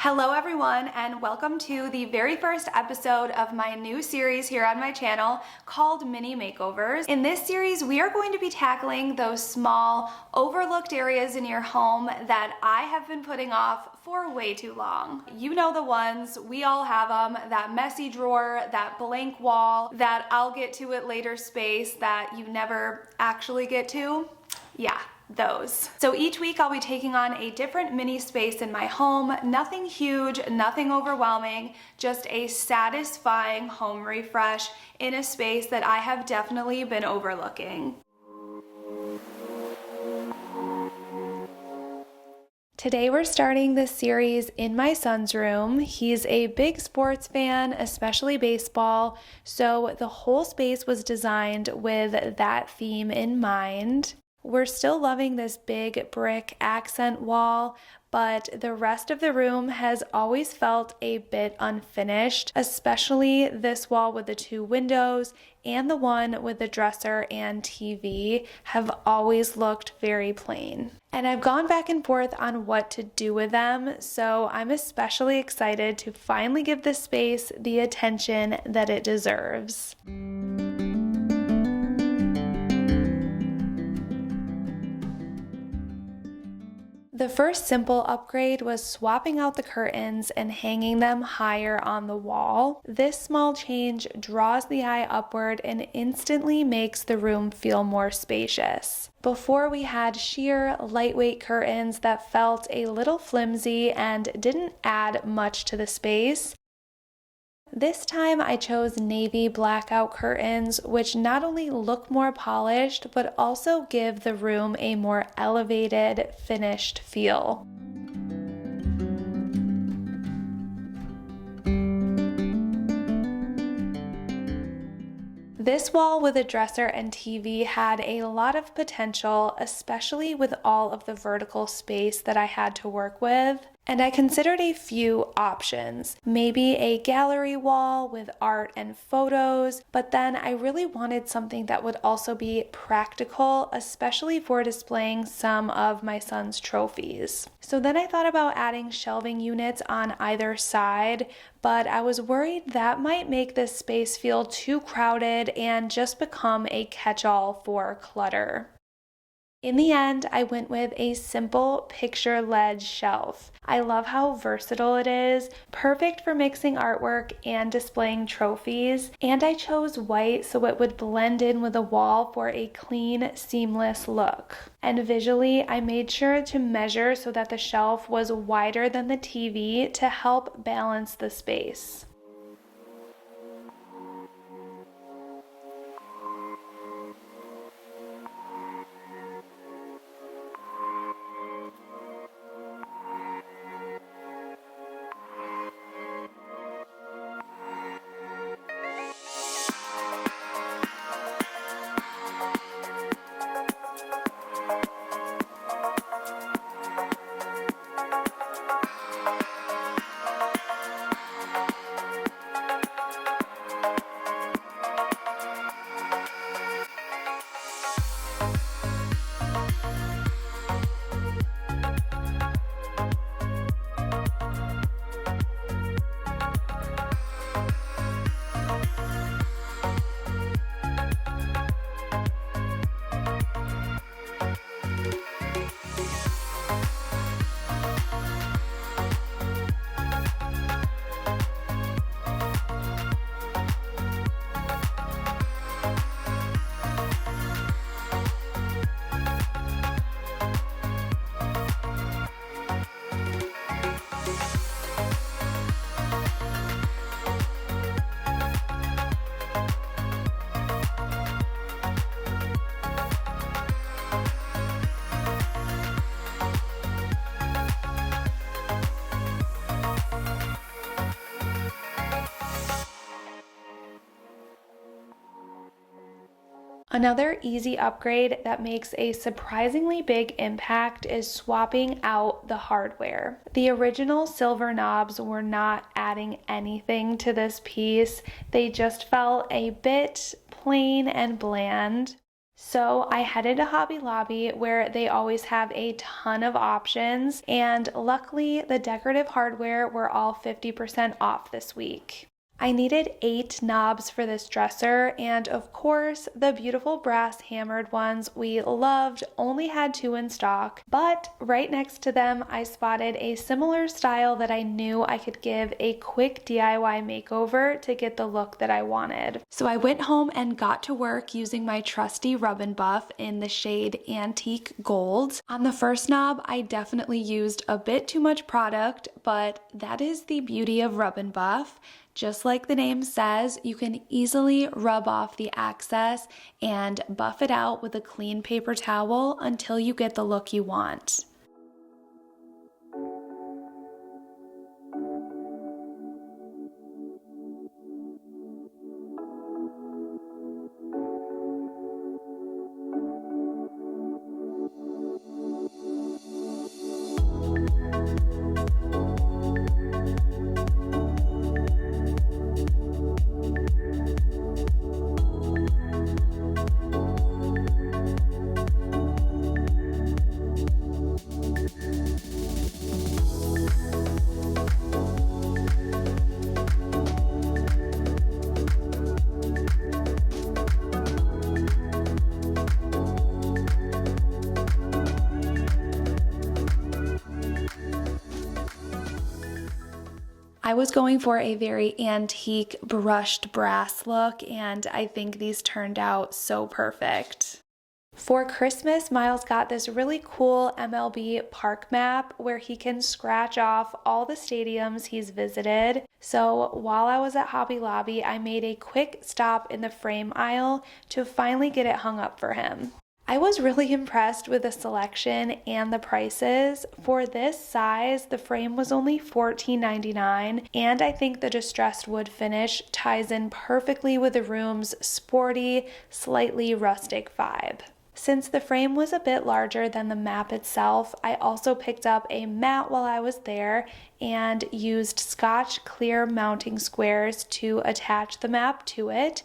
Hello everyone, and welcome to the very first episode of my new series here on my channel called Mini Makeovers. In this series, we are going to be tackling those small, overlooked areas in your home that I have been putting off for way too long. You know the ones, we all have them, that messy drawer, that blank wall, that I'll get to it later space that you never actually get to. Yeah, those. So each week I'll be taking on a different mini space in my home. Nothing huge, nothing overwhelming, just a satisfying home refresh in a space that I have definitely been overlooking. Today we're starting this series in my son's room. He's a big sports fan, especially baseball, so the whole space was designed with that theme in mind. We're still loving this big brick accent wall, but the rest of the room has always felt a bit unfinished, especially this wall with the two windows and the one with the dresser and TV have always looked very plain. And I've gone back and forth on what to do with them, so I'm especially excited to finally give this space the attention that it deserves. The first simple upgrade was swapping out the curtains and hanging them higher on the wall. This small change draws the eye upward and instantly makes the room feel more spacious. Before, we had sheer, lightweight curtains that felt a little flimsy and didn't add much to the space. This time I chose navy blackout curtains, which not only look more polished, but also give the room a more elevated, finished feel. This wall with a dresser and TV had a lot of potential, especially with all of the vertical space that I had to work with. And I considered a few options, maybe a gallery wall with art and photos, but then I really wanted something that would also be practical, especially for displaying some of my son's trophies. So then I thought about adding shelving units on either side, but I was worried that might make this space feel too crowded and just become a catch-all for clutter. In the end, I went with a simple picture ledge shelf. I love how versatile it is, perfect for mixing artwork and displaying trophies, and I chose white so it would blend in with the wall for a clean, seamless look. And visually, I made sure to measure so that the shelf was wider than the TV to help balance the space. Another easy upgrade that makes a surprisingly big impact is swapping out the hardware. The original silver knobs were not adding anything to this piece. They just felt a bit plain and bland. So I headed to Hobby Lobby where they always have a ton of options, and luckily the decorative hardware were all 50% off this week. I needed 8 knobs for this dresser, and of course, the beautiful brass hammered ones we loved only had 2 in stock, but right next to them I spotted a similar style that I knew I could give a quick DIY makeover to get the look that I wanted. So I went home and got to work using my trusty rub and buff in the shade Antique Gold. On the first knob, I definitely used a bit too much product, but that is the beauty of rub and buff. Just like the name says, you can easily rub off the excess and buff it out with a clean paper towel until you get the look you want. I was going for a very antique brushed brass look, and I think these turned out so perfect. For Christmas, Miles got this really cool MLB park map where he can scratch off all the stadiums he's visited. So while I was at Hobby Lobby, I made a quick stop in the frame aisle to finally get it hung up for him. I was really impressed with the selection and the prices. For this size, the frame was only $14.99, and I think the distressed wood finish ties in perfectly with the room's sporty, slightly rustic vibe. Since the frame was a bit larger than the map itself, I also picked up a mat while I was there and used Scotch clear mounting squares to attach the map to it.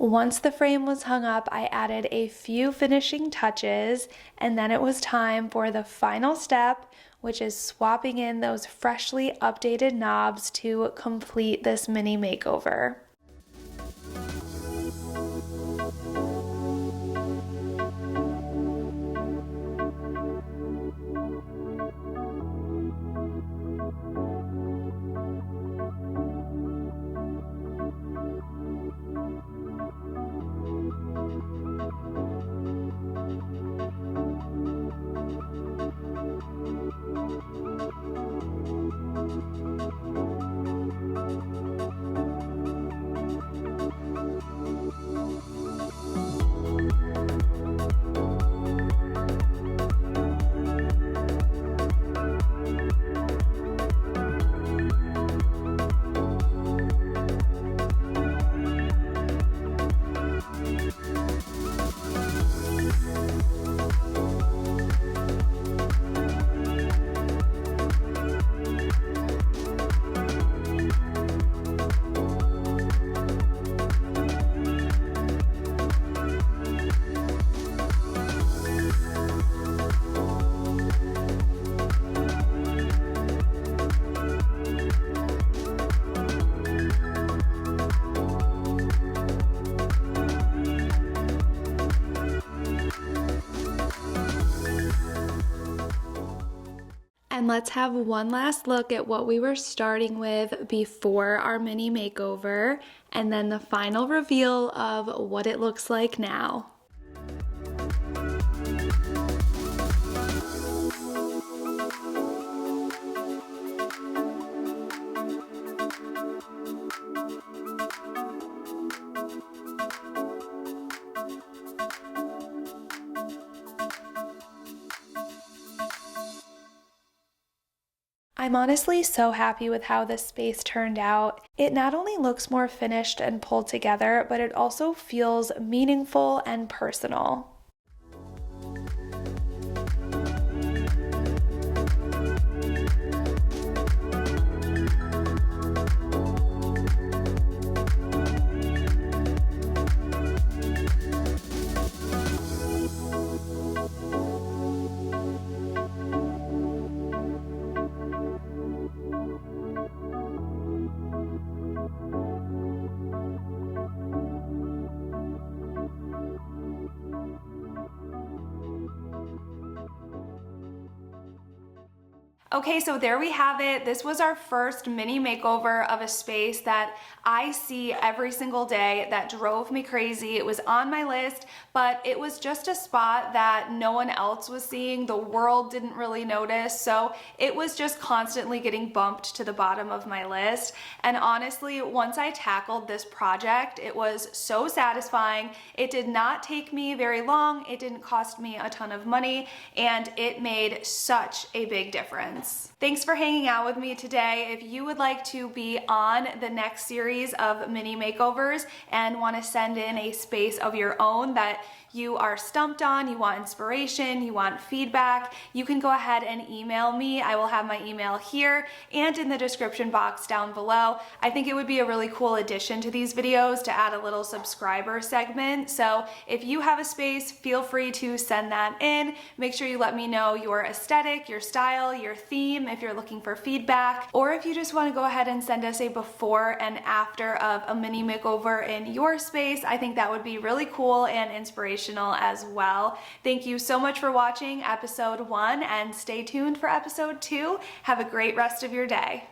Once the frame was hung up, I added a few finishing touches, and then it was time for the final step, which is swapping in those freshly updated knobs to complete this mini makeover. And let's have one last look at what we were starting with before our mini makeover, and then the final reveal of what it looks like now. I'm honestly so happy with how this space turned out. It not only looks more finished and pulled together, but it also feels meaningful and personal. Okay, so there we have it. This was our first mini makeover of a space that I see every single day that drove me crazy. It was on my list, but it was just a spot that no one else was seeing. The world didn't really notice, so it was just constantly getting bumped to the bottom of my list. And honestly, once I tackled this project, it was so satisfying. It did not take me very long. It didn't cost me a ton of money, and it made such a big difference. Thanks for hanging out with me today. If you would like to be on the next series of mini makeovers and want to send in a space of your own that you are stumped on, you want inspiration, you want feedback, you can go ahead and email me. I will have my email here and in the description box down below. I think it would be a really cool addition to these videos to add a little subscriber segment. So if you have a space, feel free to send that in. Make sure you let me know your aesthetic, your style, your theme, if you're looking for feedback, or if you just want to go ahead and send us a before and after of a mini makeover in your space. I think that would be really cool and inspirational as well. Thank you so much for watching episode 1 and stay tuned for episode 2. Have a great rest of your day.